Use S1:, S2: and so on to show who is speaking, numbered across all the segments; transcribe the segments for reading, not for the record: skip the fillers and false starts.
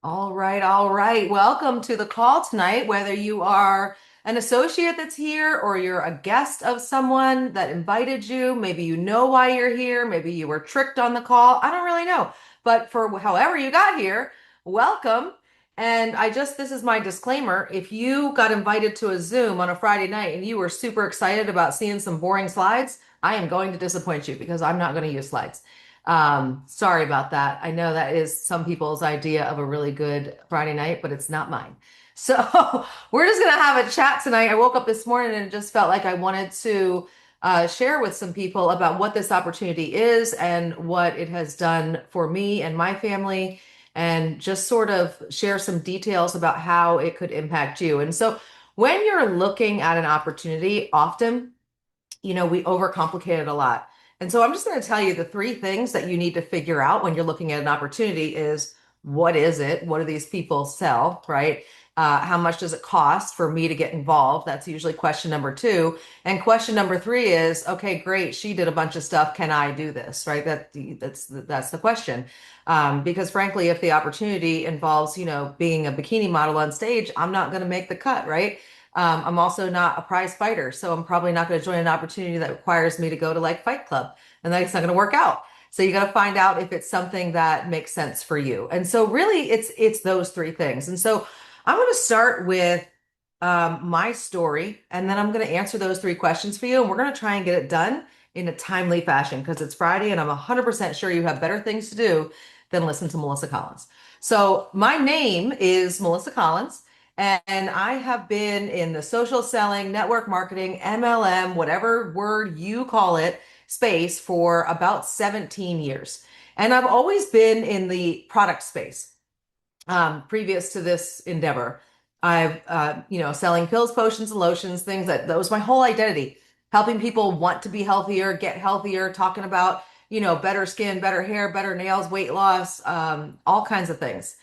S1: All right, all right. Welcome to the call tonight. Whether you are an associate that's here or you're a guest of someone that invited you, maybe you know why you're here, maybe you were tricked on the call. I don't really know. But for however you got here, welcome. And this is my disclaimer. If you got invited to a Zoom on a Friday night and you were super excited about seeing some boring slides, I am going to disappoint you because I'm not going to use slides. Sorry about that. I know that is some people's idea of a really good Friday night, but it's not mine. So we're just gonna have a chat tonight. I woke up this morning and just felt like I wanted to share with some people about what this opportunity is and what it has done for me and my family, and just sort of share some details about how it could impact you. And so when you're looking at an opportunity, often we overcomplicate it a lot. And so I'm just going to tell you the three things that you need to figure out when you're looking at an opportunity is what is it? What do these people sell, right? How much does it cost for me to get involved? That's usually question number two. And question number three is, okay, great, she did a bunch of stuff. Can I do this? Right? That's the question. Because frankly, if the opportunity involves, being a bikini model on stage, I'm not going to make the cut, right? I'm also not a prize fighter, so I'm probably not going to join an opportunity that requires me to go to like Fight Club, and that's not going to work out. So you got to find out if it's something that makes sense for you. And so really, it's those three things. And so I'm going to start with my story, and then I'm going to answer those three questions for you, and we're going to try and get it done in a timely fashion because it's Friday, and I'm 100% sure you have better things to do than listen to Melissa Collins. So my name is Melissa Collins. And I have been in the social selling, network marketing, MLM, whatever word you call it, space for about 17 years. And I've always been in the product space previous to this endeavor. Selling pills, potions, and lotions, things that was my whole identity, helping people want to be healthier, get healthier, talking about, better skin, better hair, better nails, weight loss, all kinds of things.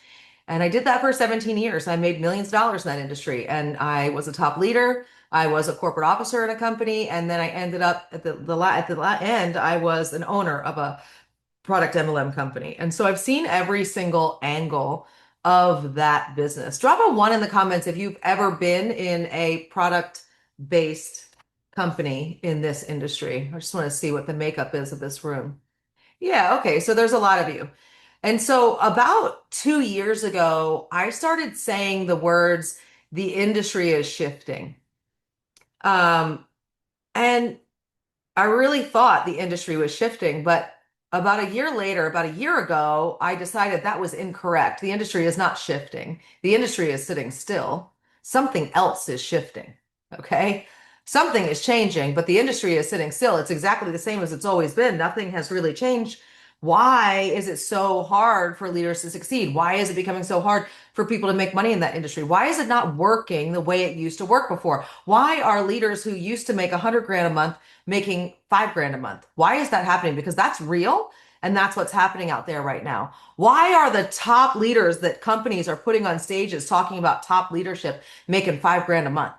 S1: And I did that for 17 years. I made millions of dollars in that industry. And I was a top leader. I was a corporate officer at a company. And then I ended up end, I was an owner of a product MLM company. And so I've seen every single angle of that business. Drop a one in the comments if you've ever been in a product based company in this industry. I just want to see what the makeup is of this room. Yeah, okay. So there's a lot of you. And so about 2 years ago, I started saying the words, the industry is shifting. Um, and I really thought the industry was shifting, but about a year later, about a year ago, I decided that was incorrect. The industry is not shifting. The industry is sitting still. Something else is shifting. Okay. Something is changing, but the industry is sitting still. It's exactly the same as it's always been. Nothing has really changed. Why is it so hard for leaders to succeed? Why is it becoming so hard for people to make money in that industry? Why is it not working the way it used to work before? Why are leaders who used to make 100 grand a month making 5 grand a month? Why is that happening? Because that's real. And that's what's happening out there right now. Why are the top leaders that companies are putting on stages talking about top leadership making 5 grand a month?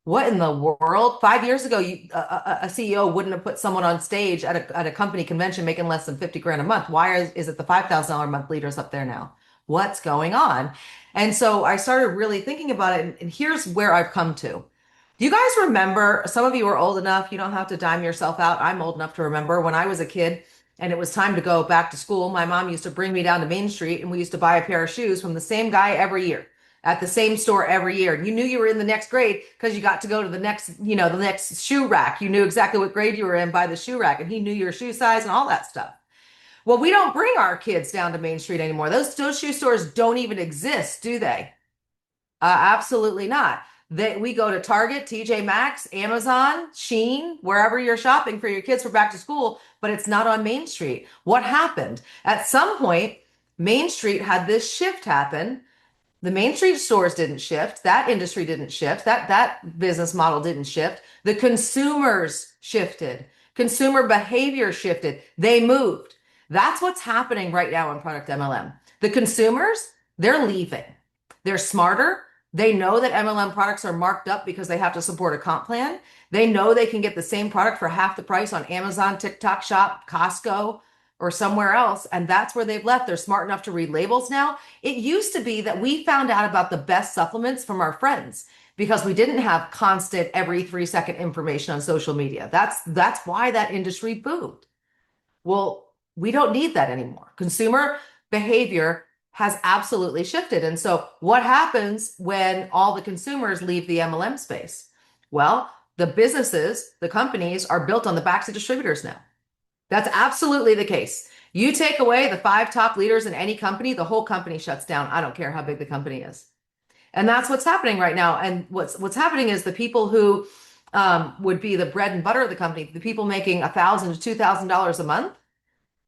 S1: What in the world? 5 years ago, a CEO wouldn't have put someone on stage at a company convention making less than 50 grand a month. Why is it the $5,000 a month leaders up there now? What's going on? And so I started really thinking about it. And here's where I've come to. Do you guys remember? Some of you are old enough, you don't have to dime yourself out. I'm old enough to remember when I was a kid and it was time to go back to school. My mom used to bring me down to Main Street and we used to buy a pair of shoes from the same guy every year at the same store every year. You knew you were in the next grade because you got to go to the next shoe rack. You knew exactly what grade you were in by the shoe rack, and he knew your shoe size and all that stuff. Well, we don't bring our kids down to Main Street anymore. Those shoe stores don't even exist, do they? Absolutely not. We go to Target, TJ Maxx, Amazon, Shein, wherever you're shopping for your kids for back to school, but it's not on Main Street. What happened? At some point, Main Street had this shift happen. The Main Street stores didn't shift. That industry didn't shift. That business model didn't shift. The consumers shifted. Consumer behavior shifted. They moved. That's what's happening right now in product MLM. The consumers, they're leaving. They're smarter. They know that MLM products are marked up because they have to support a comp plan. They know they can get the same product for half the price on Amazon, TikTok Shop, Costco, or somewhere else, and that's where they've left. They're smart enough to read labels now. It used to be that we found out about the best supplements from our friends because we didn't have constant every 3 second information on social media. That's why that industry boomed. Well, we don't need that anymore. Consumer behavior has absolutely shifted. And so, what happens when all the consumers leave the MLM space? Well, the businesses, the companies are built on the backs of distributors now. That's absolutely the case. You take away the five top leaders in any company, the whole company shuts down. I don't care how big the company is. And that's what's happening right now. And what's happening is the people who would be the bread and butter of the company, the people making $1,000 to $2,000 a month,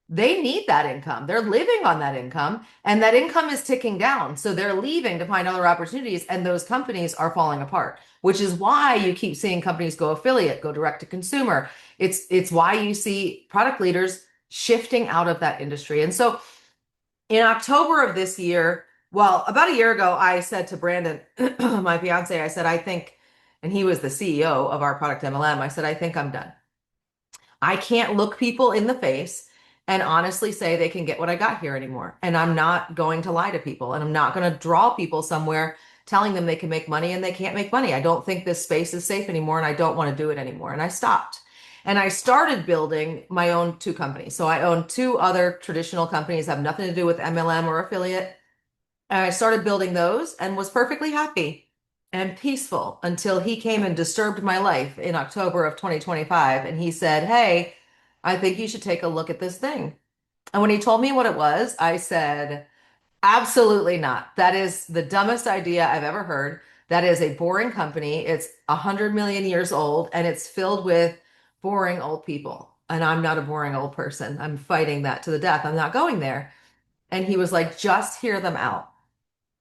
S1: they need that income. They're living on that income, and that income is ticking down. So they're leaving to find other opportunities, and those companies are falling apart, which is why you keep seeing companies go affiliate, go direct to consumer. It's why you see product leaders shifting out of that industry. And so in October of this year, well, about a year ago, I said to Brandon, my fiance, I said, I think, and he was the CEO of our product MLM, I said, I think I'm done. I can't look people in the face and honestly say they can get what I got here anymore. And I'm not going to lie to people, and I'm not going to draw people somewhere telling them they can make money and they can't make money. I don't think this space is safe anymore, and I don't want to do it anymore. And I stopped. And I started building my own two companies. So I own two other traditional companies, have nothing to do with MLM or affiliate. And I started building those and was perfectly happy and peaceful until he came and disturbed my life in October of 2025. And he said, Hey, I think you should take a look at this thing. And when he told me what it was, I said, absolutely not. That is the dumbest idea I've ever heard. That is a boring company. It's 100 million years old and it's filled with boring old people. And I'm not a boring old person. I'm fighting that to the death. I'm not going there. And he was like, just hear them out.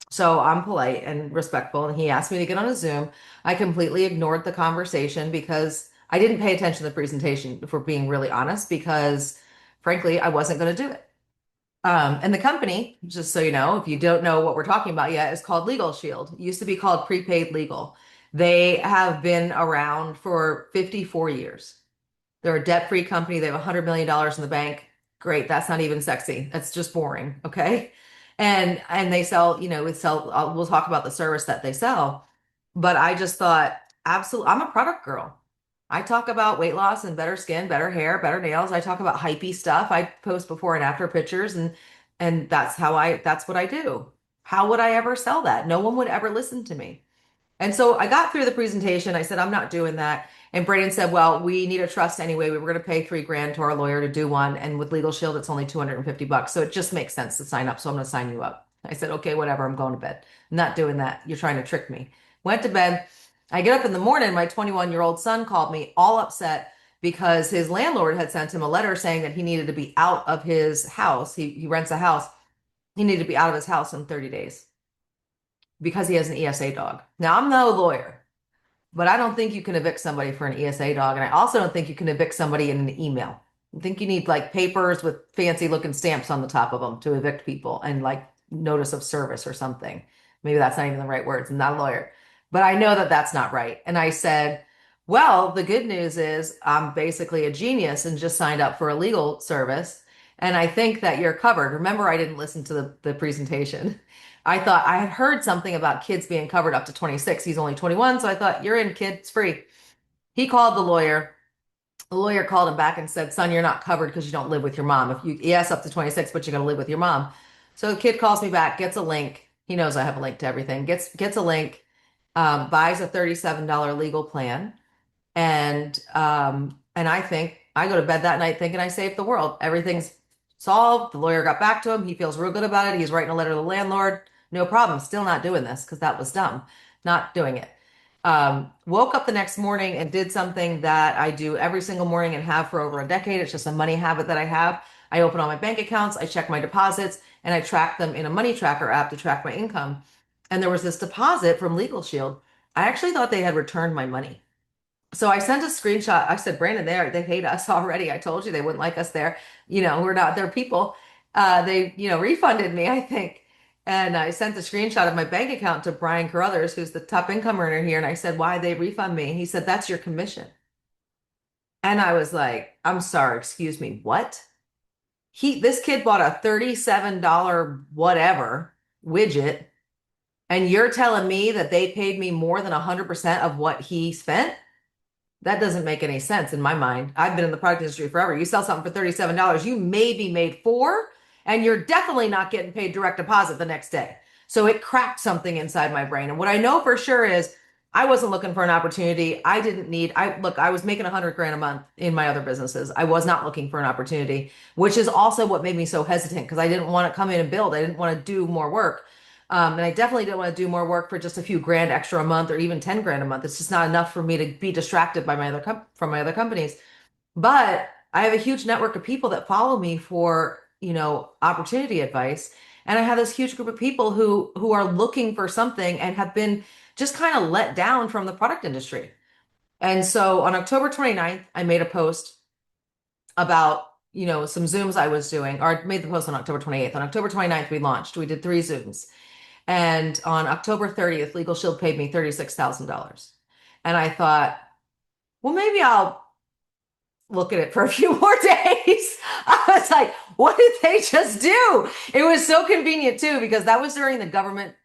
S1: So I'm polite and respectful, and he asked me to get on a Zoom. I completely ignored the conversation because I didn't pay attention to the presentation, if we're being really honest, because frankly, I wasn't going to do it. And the company, just so you know, if you don't know what we're talking about yet, is called Legal Shield. It used to be called Prepaid Legal. They have been around for 54 years. They're a debt-free company. They have $100 million in the bank. Great. That's not even sexy. That's just boring. Okay. And they sell, we'll talk about the service that they sell. But I just thought, absolutely, I'm a product girl. I talk about weight loss and better skin, better hair, better nails. I talk about hypey stuff. I post before and after pictures, and that's what I do. How would I ever sell that? No one would ever listen to me. And so I got through the presentation. I said, I'm not doing that. And Brandon said, well, we need a trust anyway. We were going to pay 3 grand to our lawyer to do one. And with Legal Shield, it's only $250. So it just makes sense to sign up. So I'm going to sign you up. I said, okay, whatever. I'm going to bed. I'm not doing that. You're trying to trick me. Went to bed. I get up in the morning. My 21-year-old son called me all upset because his landlord had sent him a letter saying that he needed to be out of his house. He rents a house. He needed to be out of his house in 30 days because he has an ESA dog. Now, I'm no lawyer, but I don't think you can evict somebody for an ESA dog. And I also don't think you can evict somebody in an email. I think you need like papers with fancy looking stamps on the top of them to evict people and like notice of service or something. Maybe that's not even the right words. I'm not a lawyer, but I know that that's not right. And I said, well, the good news is I'm basically a genius and just signed up for a legal service. And I think that you're covered. Remember, I didn't listen to the presentation. I thought I had heard something about kids being covered up to 26. He's only 21. So I thought, you're in, kid. It's free. He called the lawyer. The lawyer called him back and said, son, you're not covered because you don't live with your mom. If you, yes, up to 26, but you're going to live with your mom. So the kid calls me back, gets a link. He knows I have a link to everything. Gets a link, buys a $37 legal plan. And I think I go to bed that night thinking I saved the world. Everything's solved. The lawyer got back to him. He feels real good about it. He's writing a letter to the landlord. No problem. Still not doing this because that was dumb. Not doing it. Woke up the next morning and did something that I do every single morning and have for over a decade. It's just a money habit that I have. I open all my bank accounts, I check my deposits, and I track them in a money tracker app to track my income. And there was this deposit from Legal Shield. I actually thought they had returned my money. So I sent a screenshot. I said, Brandon, they hate us already. I told you they wouldn't like us there. We're not their people. They, refunded me, I think. And I sent the screenshot of my bank account to Brian Carruthers, who's the top income earner here. And I said, why they refund me? He said, that's your commission. And I was like, I'm sorry, excuse me, what? This kid bought a $37 whatever widget, and you're telling me that they paid me more than 100% of what he spent? That doesn't make any sense in my mind. I've been in the product industry forever. You sell something for $37, you may be made four, and you're definitely not getting paid direct deposit the next day. So it cracked something inside my brain. And what I know for sure is I wasn't looking for an opportunity. I didn't need, I was making 100 grand a month in my other businesses. I was not looking for an opportunity, which is also what made me so hesitant because I didn't want to come in and build. I didn't want to do more work. And I definitely didn't want to do more work for just a few grand extra a month or even 10 grand a month. It's just not enough for me to be distracted by from my other companies. But I have a huge network of people that follow me for, opportunity advice. And I have this huge group of people who are looking for something and have been just kind of let down from the product industry. And so on October 29th, I made a post about, some Zooms I was doing, or I made the post on October 28th. On October 29th, we launched. We did 3 Zooms. And on October 30th, Legal Shield paid me $36,000. And I thought, well, maybe I'll look at it for a few more days. I was like, what did they just do? It was so convenient too, because that was during the government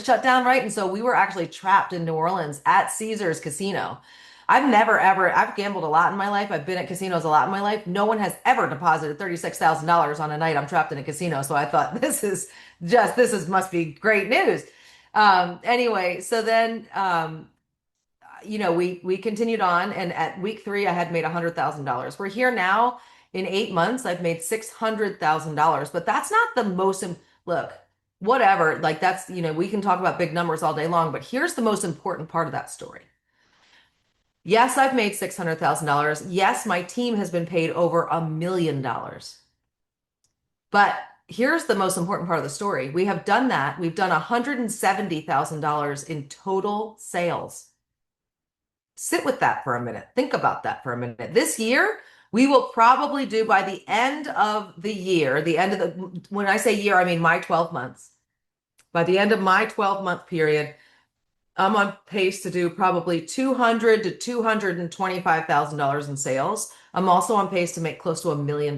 S1: shutdown, right? And so we were actually trapped in New Orleans at Caesars Casino. I've gambled a lot in my life. I've been at casinos a lot in my life. No one has ever deposited $36,000 on a night I'm trapped in a casino. So I thought, must be great news. Anyway, so then, we continued on, and at week 3, I had made $100,000. We're here now. In 8 months, I've made $600,000. But that's not the most. Look, whatever. Like that's we can talk about big numbers all day long, but here's the most important part of that story. Yes, I've made $600,000. Yes, my team has been paid over $1 million. But here's the most important part of the story. We have done that. We've done $170,000 in total sales. Sit with that for a minute. Think about that for a minute. This year, we will probably do by the end of the year, when I say year, I mean my 12 months. By the end of my 12-month period, I'm on pace to do probably $200,000 to $225,000 in sales. I'm also on pace to make close to $1 million.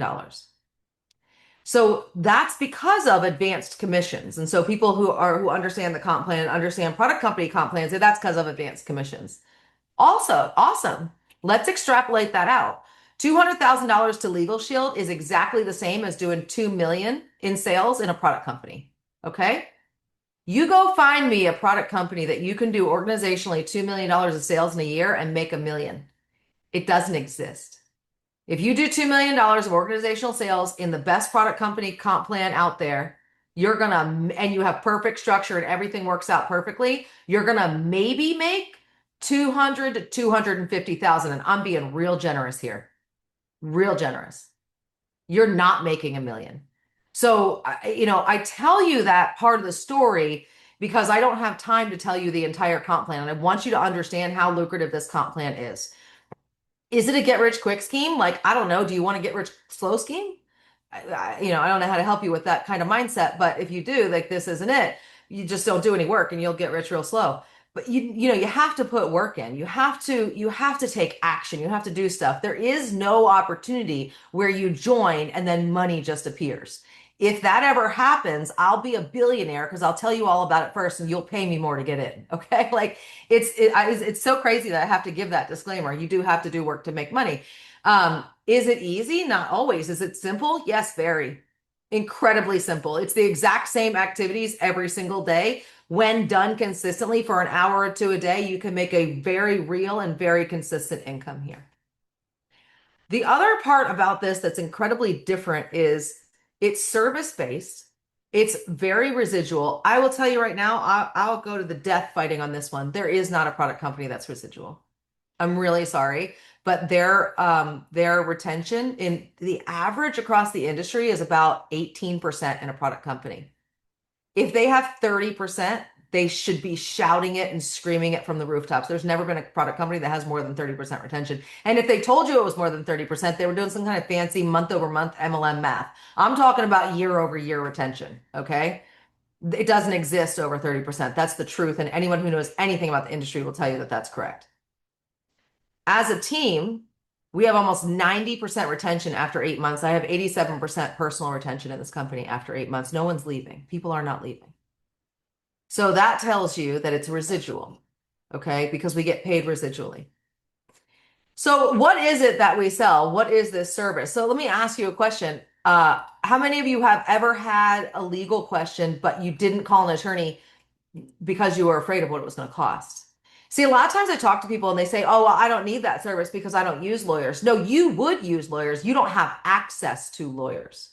S1: So that's because of advanced commissions. And so people who understand the comp plan, understand product company comp plans, say that's because of advanced commissions. Also, awesome. Let's extrapolate that out. $200,000 to Legal Shield is exactly the same as doing 2 million in sales in a product company. Okay? You go find me a product company that you can do organizationally $2 million of sales in a year and make $1 million. It doesn't exist. If you do $2 million of organizational sales in the best product company comp plan out there, and you have perfect structure and everything works out perfectly, you're gonna maybe make 200 to 250,000. And I'm being real generous here. Real generous. You're not making $1 million. So, I tell you that part of the story because I don't have time to tell you the entire comp plan. And I want you to understand how lucrative this comp plan is. Is it a get rich quick scheme? Like, I don't know. Do you want to get rich slow scheme? I don't know how to help you with that kind of mindset, but if you do, like this isn't it. You just don't do any work and you'll get rich real slow. But you have to put work in. You have to take action. You have to do stuff. There is no opportunity where you join and then money just appears. If that ever happens, I'll be a billionaire because I'll tell you all about it first and you'll pay me more to get in. Okay? Like it's so crazy that I have to give that disclaimer. You do have to do work to make money. Is it easy? Not always. Is it simple? Yes, very. Incredibly simple. It's the exact same activities every single day. When done consistently for an hour or two a day, you can make a very real and very consistent income here. The other part about this that's incredibly different is it's service-based. It's very residual. I will tell you right now, I'll go to the death fighting on this one. There is not a product company that's residual. I'm really sorry, but their retention in the average across the industry is about 18% in a product company. If they have 30%, they should be shouting it and screaming it from the rooftops. There's never been a product company that has more than 30% retention. And if they told you it was more than 30%, they were doing some kind of fancy month over month MLM math. I'm talking about year over year retention, okay? It doesn't exist over 30%. That's the truth. And anyone who knows anything about the industry will tell you that that's correct. As a team, We have almost 90% retention after 8 months. I have 87% personal retention in this company after 8 months. No one's leaving. People are not leaving. So that tells you that it's residual, okay? Because we get paid residually. So what is it that we sell? What is this service? So let me ask you a question. How many of you have ever had a legal question, but you didn't call an attorney because you were afraid of what it was going to cost? See, a lot of times I talk to people and they say, oh, well, I don't need that service because I don't use lawyers. No, you would use lawyers. You don't have access to lawyers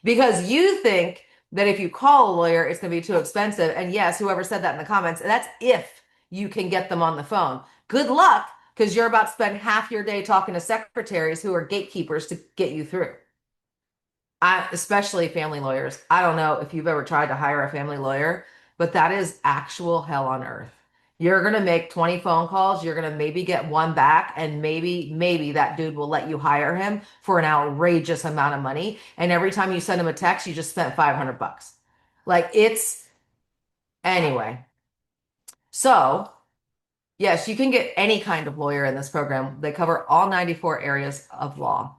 S1: because you think that if you call a lawyer, it's going to be too expensive. And yes, whoever said that in the comments, that's if you can get them on the phone. Good luck because you're about to spend half your day talking to secretaries who are gatekeepers to get you through. Especially family lawyers. I don't know if you've ever tried to hire a family lawyer, but that is actual hell on earth. You're going to make 20 phone calls, you're going to maybe get one back, and maybe that dude will let you hire him for an outrageous amount of money. And every time you send him a text, you just spent 500 bucks. Like it's anyway. So, yes, you can get any kind of lawyer in this program. They cover all 94 areas of law.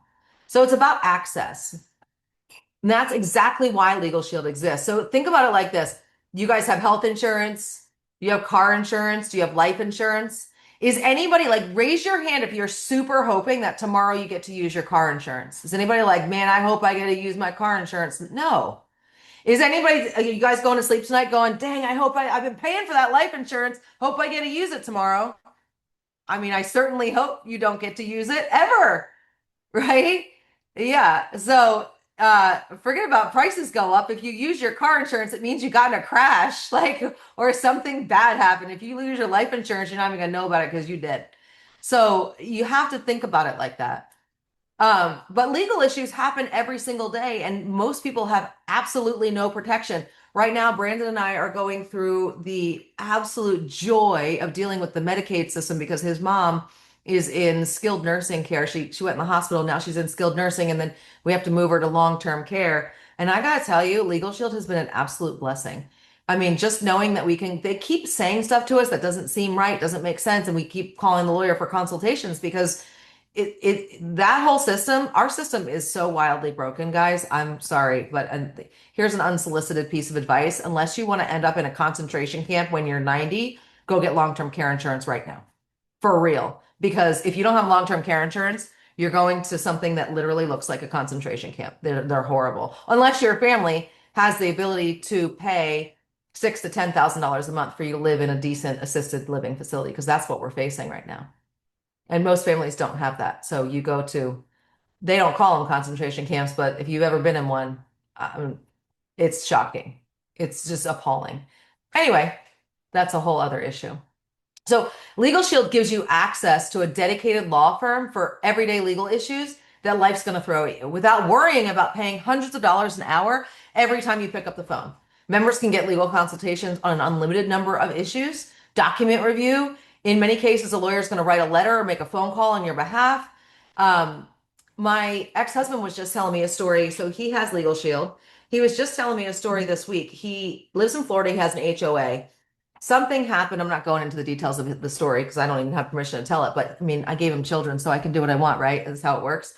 S1: So it's about access. And that's exactly why Legal Shield exists. So think about it like this. You guys have health insurance? Do you have car insurance? Do you have life insurance? Is anybody like, raise your hand if you're super hoping that tomorrow you get to use your car insurance? Is anybody like, man, I hope I get to use my car insurance? No. Is anybody, are you guys going to sleep tonight going, dang, I've been paying for that life insurance. Hope I get to use it tomorrow. I mean, I certainly hope you don't get to use it ever. Right? Yeah. So forget about prices go up. If you use your car insurance, it means you got in a crash, like, or something bad happened. If you lose your life insurance, you're not even gonna know about it because you did. So you have to think about it like that. But legal issues happen every single day, and most people have absolutely no protection. Right now, Brandon and I are going through the absolute joy of dealing with the Medicaid system because his mom is in skilled nursing care. She went in the hospital, now she's in skilled nursing, and then we have to move her to long-term care. And I gotta tell you, Legal Shield has been an absolute blessing. I mean, just knowing that they keep saying stuff to us that doesn't seem right, doesn't make sense, and we keep calling the lawyer for consultations because that whole system, our system is so wildly broken, guys. I'm sorry, but here's an unsolicited piece of advice. Unless you want to end up in a concentration camp when you're 90, go get long-term care insurance right now. For real. Because if you don't have long-term care insurance, you're going to something that literally looks like a concentration camp. They're horrible. Unless your family has the ability to pay six to $10,000 a month for you to live in a decent assisted living facility, because that's what we're facing right now. And most families don't have that. So they don't call them concentration camps, but if you've ever been in one, it's shocking. It's just appalling. Anyway, that's a whole other issue. So Legal Shield gives you access to a dedicated law firm for everyday legal issues that life's going to throw at you without worrying about paying hundreds of dollars an hour every time you pick up the phone. Members can get legal consultations on an unlimited number of issues, document review. In many cases, a lawyer is going to write a letter or make a phone call on your behalf. My ex-husband was just telling me a story. So he has Legal Shield. He was just telling me a story this week. He lives in Florida. He has an HOA. Something happened. I'm not going into the details of the story because I don't even have permission to tell it. But I mean, I gave him children, so I can do what I want, right? That's how it works.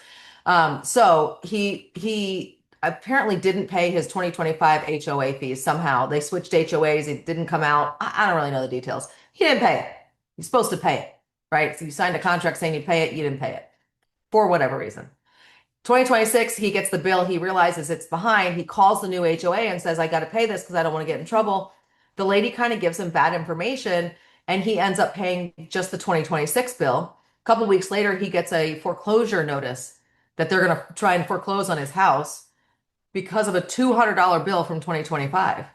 S1: So he apparently didn't pay his 2025 HOA fees somehow. They switched HOAs. It didn't come out. I don't really know the details. He didn't pay it. You're supposed to pay it, right? So you signed a contract saying you'd pay it. You didn't pay it for whatever reason. 2026, he gets the bill. He realizes it's behind. He calls the new HOA and says, I got to pay this because I don't want to get in trouble. The lady kind of gives him bad information and he ends up paying just the 2026 bill. A couple weeks later, he gets a foreclosure notice that they're going to try and foreclose on his house because of a $200 bill from 2025.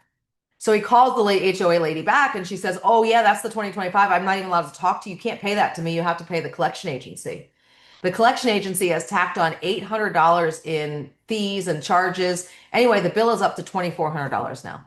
S1: So he calls the late HOA lady back and she says, oh, yeah, that's the 2025. I'm not even allowed to talk to you. You can't pay that to me. You have to pay the collection agency. The collection agency has tacked on $800 in fees and charges. Anyway, the bill is up to $2,400 now.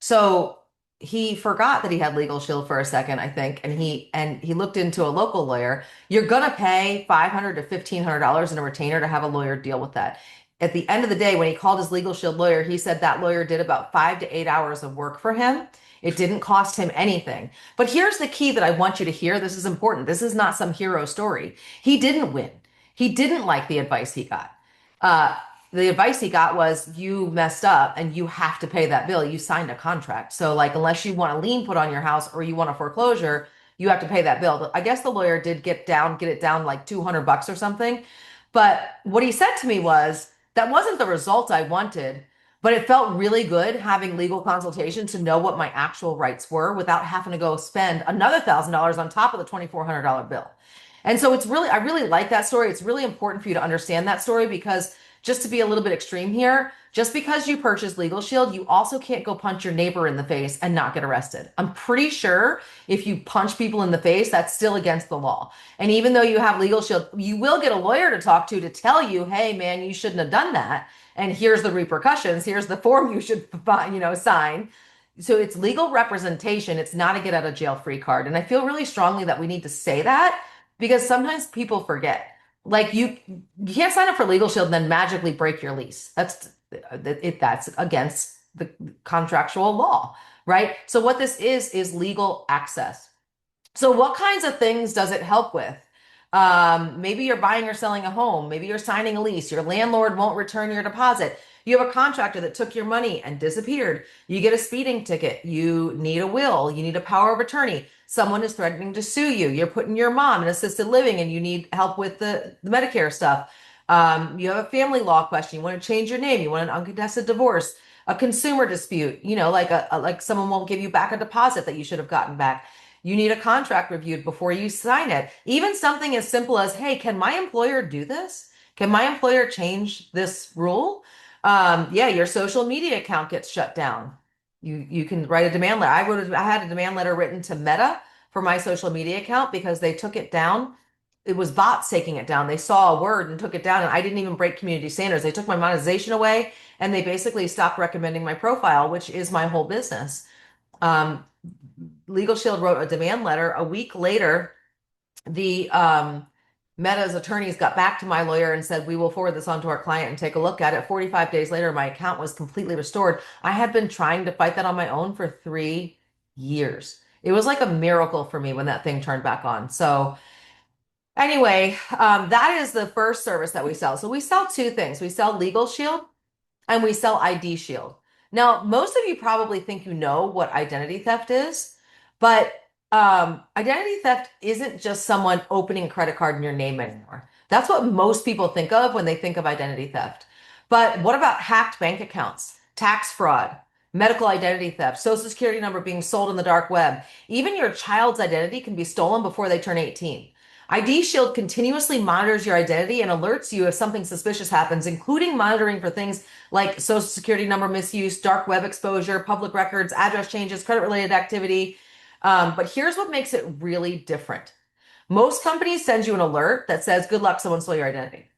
S1: So he forgot that he had Legal Shield for a second, I think, and he looked into a local lawyer. You're gonna pay $500 to $1,500 in a retainer to have a lawyer deal with that. At the end of the day, when he called his Legal Shield lawyer, he said that lawyer did about 5 to 8 hours of work for him. It didn't cost him anything. But here's the key that I want you to hear. This is important. This is not some hero story. He didn't win. He didn't like the advice he got. Uh, the advice he got was you messed up and you have to pay that bill. You signed a contract. So, like, unless you want a lien put on your house or you want a foreclosure, you have to pay that bill. I guess the lawyer did get it down like $200 or something. But what he said to me was, that wasn't the result I wanted, but it felt really good having legal consultation to know what my actual rights were without having to go spend another $1,000 on top of the $2,400 bill. And so I really like that story. It's really important for you to understand that story because just to be a little bit extreme here, just because you purchase Legal Shield, you also can't go punch your neighbor in the face and not get arrested. I'm pretty sure if you punch people in the face, that's still against the law. And even though you have Legal Shield, you will get a lawyer to talk to tell you, hey, man, you shouldn't have done that. And here's the repercussions. Here's the form you should, sign. So it's legal representation. It's not a get out of jail free card. And I feel really strongly that we need to say that because sometimes people forget. Like you can't sign up for Legal Shield and then magically break your lease. That's against the contractual law, right? So what this is legal access. So what kinds of things does it help with? Maybe you're buying or selling a home. Maybe you're signing a lease. Your landlord won't return your deposit. You have a contractor that took your money and disappeared. You get a speeding ticket. You need a will. You need a power of attorney. Someone is threatening to sue you. You're putting your mom in assisted living and you need help with the Medicare stuff. You have a family law question. You want to change your name. You want an uncontested divorce, a consumer dispute, like someone won't give you back a deposit that you should have gotten back. You need a contract reviewed before you sign it. Even something as simple as, hey, can my employer do this? Can my employer change this rule? Yeah, your social media account gets shut down. You can write a demand letter. I had a demand letter written to Meta for my social media account because they took it down. It was bots taking it down. They saw a word and took it down, and I didn't even break community standards. They took my monetization away, and they basically stopped recommending my profile, which is my whole business. Um, Legal Shield wrote a demand letter. A week later, the Meta's attorneys got back to my lawyer and said, we will forward this on to our client and take a look at it. 45 days later, my account was completely restored. I had been trying to fight that on my own for 3 years. It was like a miracle for me when that thing turned back on. So anyway, that is the first service that we sell. So we sell two things. We sell Legal Shield and we sell ID Shield. Now, most of you probably think you know what identity theft is, but identity theft isn't just someone opening a credit card in your name anymore. That's what most people think of when they think of identity theft. But what about hacked bank accounts, tax fraud, medical identity theft, social security number being sold in the dark web? Even your child's identity can be stolen before they turn 18. ID Shield continuously monitors your identity and alerts you if something suspicious happens, including monitoring for things like social security number misuse, dark web exposure, public records, address changes, credit related activity. But here's what makes it really different. Most companies send you an alert that says, good luck, someone stole your identity.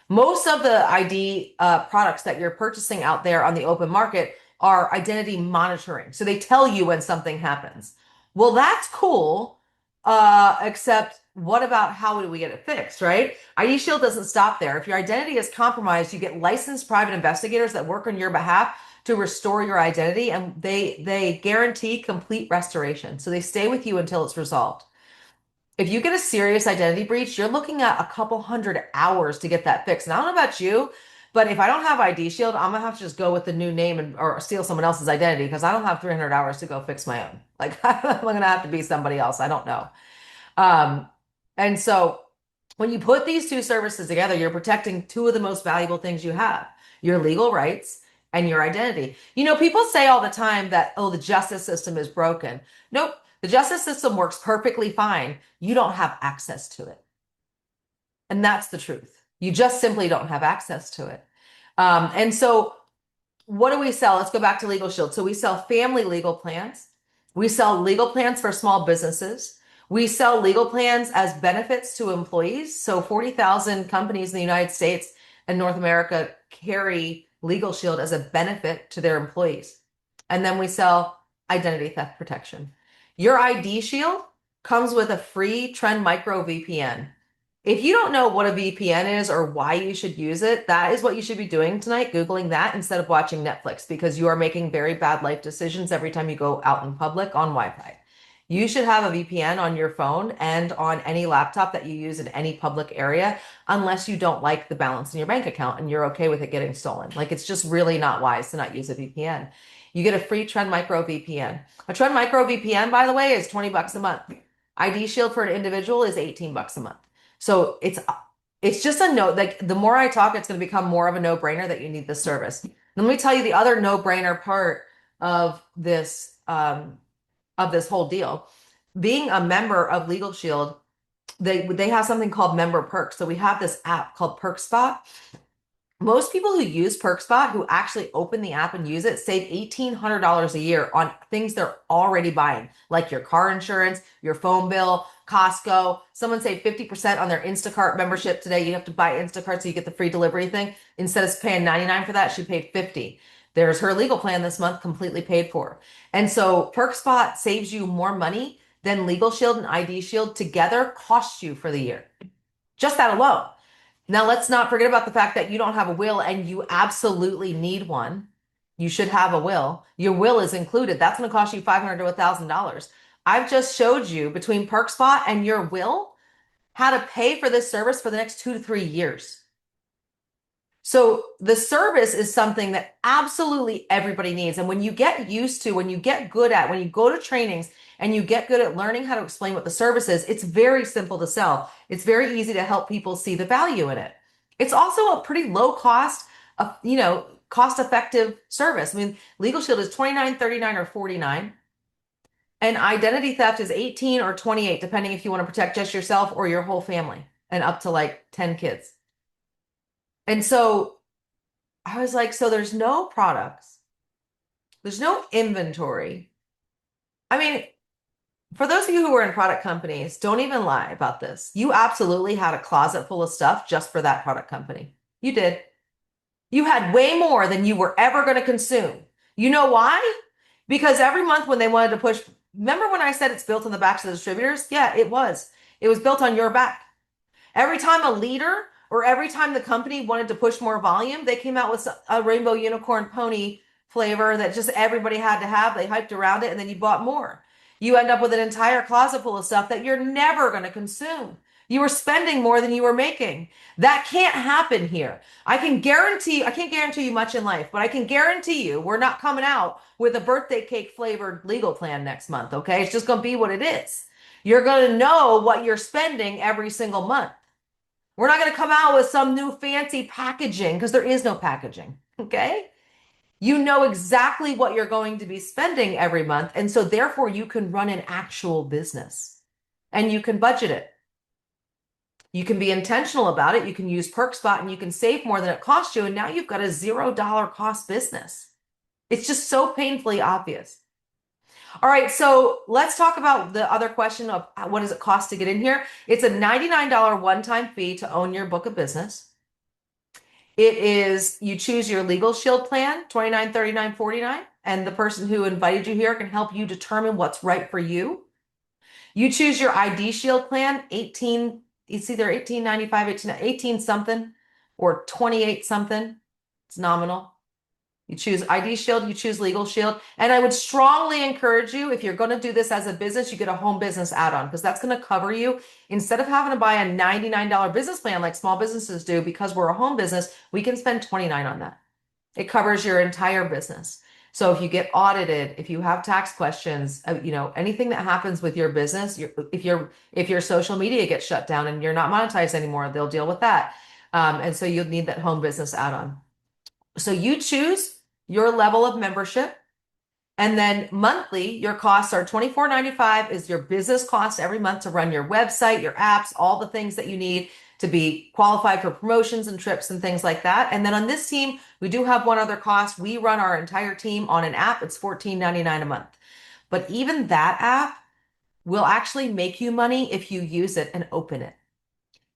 S1: Most of the ID products that you're purchasing out there on the open market are identity monitoring. So they tell you when something happens. Well, that's cool, except what about how do we get it fixed, right? ID Shield doesn't stop there. If your identity is compromised, you get licensed private investigators that work on your behalf to restore your identity, and they guarantee complete restoration. So they stay with you until it's resolved. If you get a serious identity breach, you're looking at a couple hundred hours to get that fixed. And I don't know about you, but if I don't have ID Shield, I'm gonna have to just go with the new name or steal someone else's identity because I don't have 300 hours to go fix my own. Like I'm gonna have to be somebody else. I don't know. Um, and so when you put these two services together, you're protecting two of the most valuable things you have, your legal rights and your identity. People say all the time that, oh, the justice system is broken. Nope. The justice system works perfectly fine. You don't have access to it. And that's the truth. You just simply don't have access to it. And so what do we sell? Let's go back to Legal Shield. So we sell family legal plans. We sell legal plans for small businesses. We sell legal plans as benefits to employees. So 40,000 companies in the United States and North America carry Legal Shield as a benefit to their employees. And then we sell identity theft protection. Your ID Shield comes with a free Trend Micro VPN. If you don't know what a VPN is or why you should use it, that is what you should be doing tonight, Googling that instead of watching Netflix, because you are making very bad life decisions every time you go out in public on Wi-Fi. You should have a VPN on your phone and on any laptop that you use in any public area, unless you don't like the balance in your bank account and you're okay with it getting stolen. Like it's just really not wise to not use a VPN. You get a free Trend Micro VPN. A Trend Micro VPN, by the way, is 20 bucks a month. ID Shield for an individual is 18 bucks a month. So it's just a no, like the more I talk, it's going to become more of a no-brainer that you need this service. Let me tell you the other no-brainer part of this whole deal. Being a member of Legal Shield, they have something called member perks. So we have this app called PerkSpot. Most people who use PerkSpot, who actually open the app and use it, save $1,800 a year on things they're already buying, like your car insurance, your phone bill, Costco. Someone saved 50% on their Instacart membership today. You have to buy Instacart so you get the free delivery thing. Instead of paying 99 for that, she paid 50. There's her legal plan this month completely paid for. And so PerkSpot saves you more money than Legal Shield and ID Shield together cost you for the year. Just that alone. Now, let's not forget about the fact that you don't have a will and you absolutely need one. You should have a will. Your will is included. That's going to cost you $500 to $1,000. I've just showed you between PerkSpot and your will how to pay for this service for the next 2 to 3 years. So the service is something that absolutely everybody needs. And when you get used to, when you get good at, when you go to trainings and you get good at learning how to explain what the service is, it's very simple to sell. It's very easy to help people see the value in it. It's also a pretty low cost, cost effective service. I mean, Legal Shield is $29, $39, or $49. And identity theft is 18 or 28, depending if you want to protect just yourself or your whole family, and up to like 10 kids. And so I was like, so there's no products, there's no inventory. I mean, for those of you who were in product companies, don't even lie about this. You absolutely had a closet full of stuff just for that product company. You did. You had way more than you were ever going to consume. You know why? Because every month when they wanted to push, remember when I said it's built on the backs of the distributors? Yeah, it was. It was built on your back. Every time a leader or every time the company wanted to push more volume, they came out with a rainbow unicorn pony flavor that just everybody had to have. They hyped around it and then you bought more. You end up with an entire closet full of stuff that you're never going to consume. You were spending more than you were making. That can't happen here. I can't guarantee you much in life, but I can guarantee you we're not coming out with a birthday cake flavored legal plan next month, okay? It's just going to be what it is. You're going to know what you're spending every single month. We're not going to come out with some new fancy packaging because there is no packaging, okay? You know exactly what you're going to be spending every month. And so therefore you can run an actual business and you can budget it. You can be intentional about it. You can use PerkSpot and you can save more than it costs you. And now you've got a $0 cost business. It's just so painfully obvious. All right, so let's talk about the other question of what does it cost to get in here? It's a $99 one-time fee to own your book of business. It is, you choose your Legal Shield plan, $29, $39, $49, and the person who invited you here can help you determine what's right for you. You choose your ID Shield plan, 18, it's either 18.95, 18 something, or 28 something. It's nominal. You choose ID Shield, you choose Legal Shield. And I would strongly encourage you, if you're going to do this as a business, you get a home business add-on because that's going to cover you. Instead of having to buy a $99 business plan like small businesses do, because we're a home business, we can spend $29 on that. It covers your entire business. So if you get audited, if you have tax questions, anything that happens with your business, if your social media gets shut down and you're not monetized anymore, they'll deal with that. And so you'll need that home business add-on. So you choose your level of membership, and then monthly, your costs are $24.95 is your business cost every month to run your website, your apps, all the things that you need to be qualified for promotions and trips and things like that. And then on this team, we do have one other cost. We run our entire team on an app. It's $14.99 a month. But even that app will actually make you money if you use it and open it.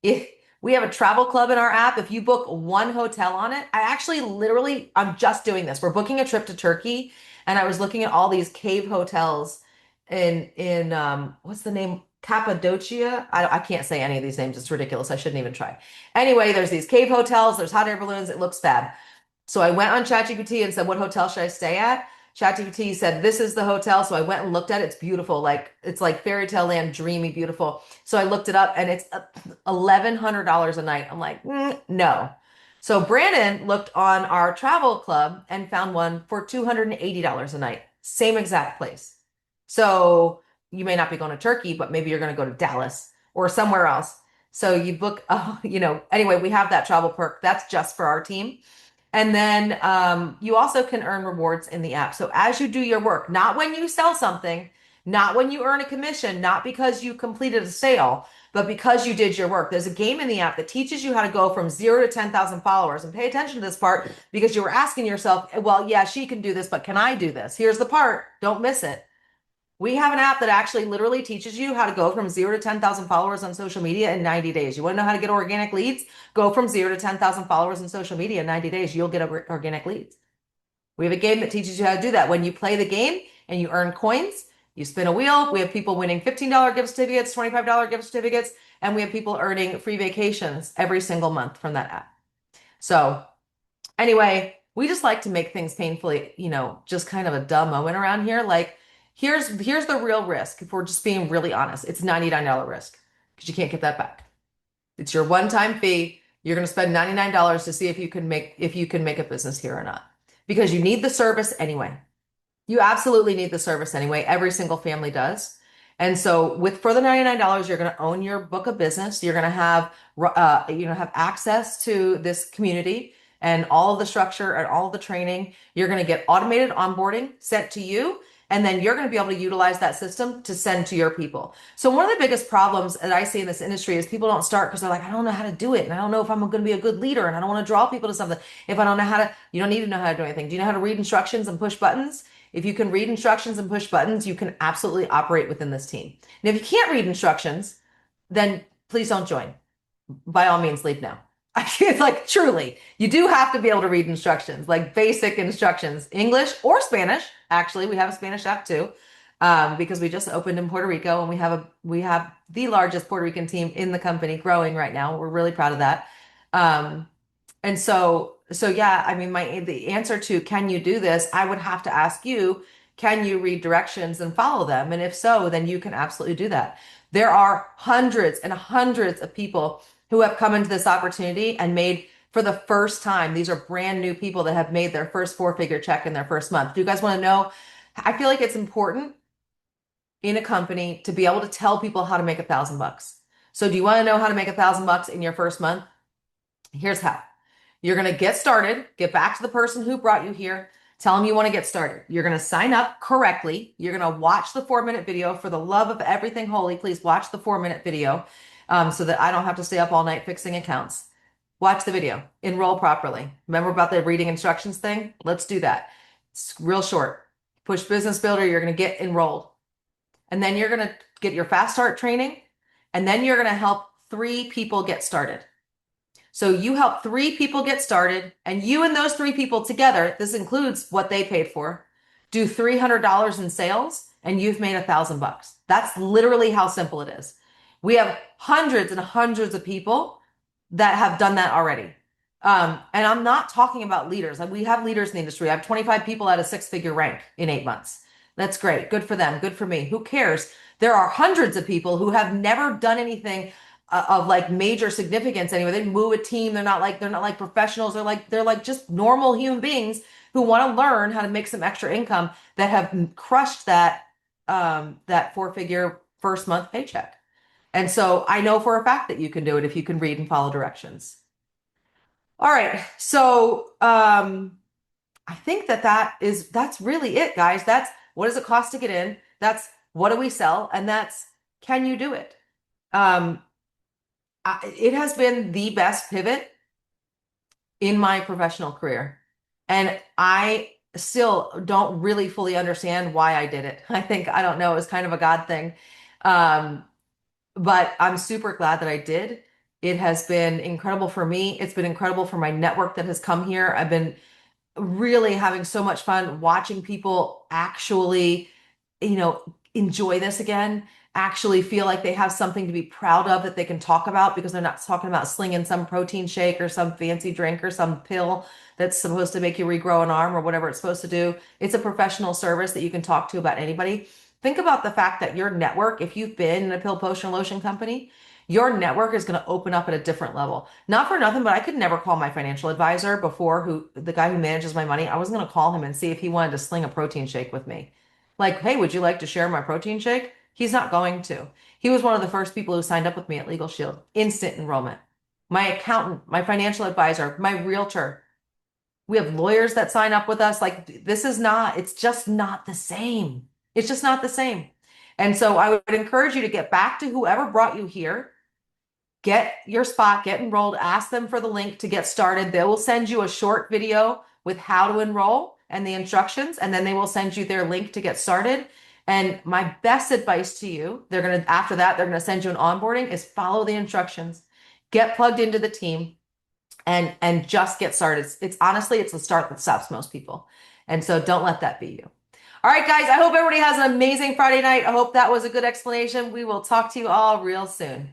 S1: If we have a travel club in our app, if you book one hotel on it, I'm just doing this. We're booking a trip to Turkey, and I was looking at all these cave hotels in what's the name? Cappadocia. I can't say any of these names. It's ridiculous. I shouldn't even try. Anyway, there's these cave hotels. There's hot air balloons. It looks fab. So I went on ChatGPT and said, what hotel should I stay at? ChatGPT said, this is the hotel. So I went and looked at it. It's beautiful. Like it's like fairy tale land, dreamy, beautiful. So I looked it up and it's $1,100 a night. I'm like, no. So Brandon looked on our travel club and found one for $280 a night. Same exact place. So you may not be going to Turkey, but maybe you're going to go to Dallas or somewhere else. So you book, anyway, we have that travel perk. That's just for our team. And then you also can earn rewards in the app. So as you do your work, not when you sell something, not when you earn a commission, not because you completed a sale, but because you did your work. There's a game in the app that teaches you how to go from 0 to 10,000 followers. And pay attention to this part because you were asking yourself, well, yeah, she can do this, but can I do this? Here's the part. Don't miss it. We have an app that actually literally teaches you how to go from 0 to 10,000 followers on social media in 90 days. You want to know how to get organic leads? Go from 0 to 10,000 followers on social media in 90 days. You'll get organic leads. We have a game that teaches you how to do that. When you play the game and you earn coins, you spin a wheel. We have people winning $15 gift certificates, $25 gift certificates, and we have people earning free vacations every single month from that app. So anyway, we just like to make things painfully, just kind of a dumb moment around here. Like, here's the real risk. If we're just being really honest, it's $99 risk because you can't get that back. It's your one-time fee. You're going to spend $99 to see if you can make a business here or not. Because you need the service anyway. You absolutely need the service anyway. Every single family does. And so for the $99, you're going to own your book of business. You're going to have access to this community and all of the structure and all of the training. You're going to get automated onboarding sent to you. And then you're going to be able to utilize that system to send to your people. So one of the biggest problems that I see in this industry is people don't start because they're like, I don't know how to do it. And I don't know if I'm going to be a good leader. And I don't want to draw people to something. If I don't know how to, you don't need to know how to do anything. Do you know how to read instructions and push buttons? If you can read instructions and push buttons, you can absolutely operate within this team. And if you can't read instructions, then please don't join. By all means, leave now. It's like truly, you do have to be able to read instructions, like basic instructions, English or Spanish. Actually, we have a Spanish app too, because we just opened in Puerto Rico and we have the largest Puerto Rican team in the company growing right now. We're really proud of that. Um, and so yeah, I mean, the answer to can you do this? I would have to ask you, can you read directions and follow them? And if so, then you can absolutely do that. There are hundreds and hundreds of people who have come into this opportunity and made for the first time. These are brand new people that have made their first four-figure check in their first month. Do you guys want to know? I feel like it's important in a company to be able to tell people how to make $1,000. So do you want to know how to make $1,000 in your first month? Here's how. You're going to get started, get back to the person who brought you here, tell them you want to get started. You're going to sign up correctly. You're going to watch the 4-minute video. For the love of everything holy, please watch the 4-minute video so that I don't have to stay up all night fixing accounts. Watch the video, enroll properly. Remember about the reading instructions thing? Let's do that. It's real short. Push Business Builder, you're going to get enrolled. And then you're going to get your fast start training. And then you're going to help 3 people get started. So you help 3 people get started, and you and those 3 people together, this includes what they paid for, do $300 in sales, and you've made $1,000. That's literally how simple it is. We have hundreds and hundreds of people that have done that already. And I'm not talking about leaders. We have leaders in the industry. I have 25 people at a 6-figure rank in 8 months. That's great. Good for them. Good for me. Who cares? There are hundreds of people who have never done anything of like major significance anyway. They move a team. They're not like professionals. They're like just normal human beings who want to learn how to make some extra income that have crushed that 4-figure first month paycheck. And so I know for a fact that you can do it if you can read and follow directions. All right. So I think that's really it, guys. That's what does it cost to get in? That's what do we sell? And that's can you do it? It has been the best pivot in my professional career. And I still don't really fully understand why I did it. I don't know, it was kind of a God thing. Um, but I'm super glad that I did. It has been incredible for me. It's been incredible for my network that has come here. I've been really having so much fun watching people actually, enjoy this again. actually feel like they have something to be proud of that they can talk about because they're not talking about slinging some protein shake or some fancy drink or some pill that's supposed to make you regrow an arm or whatever it's supposed to do. It's a professional service that you can talk to about anybody. Think about the fact that your network, if you've been in a pill, potion, lotion company, your network is going to open up at a different level. Not for nothing, but I could never call my financial advisor before, who the guy who manages my money. I wasn't going to call him and see if he wanted to sling a protein shake with me. Like, hey, would you like to share my protein shake? He's not going to. He was one of the first people who signed up with me at Legal Shield. Instant enrollment. My accountant, my financial advisor, my realtor. We have lawyers that sign up with us. Like, this is not, it's just not the same. It's just not the same. And so I would encourage you to get back to whoever brought you here, get your spot, get enrolled, ask them for the link to get started. They will send you a short video with how to enroll and the instructions, and then they will send you their link to get started. And my best advice to you, after that, they're gonna send you an onboarding, is follow the instructions, get plugged into the team, and just get started. It's honestly, it's the start that stops most people. And so don't let that be you. All right, guys, I hope everybody has an amazing Friday night. I hope that was a good explanation. We will talk to you all real soon.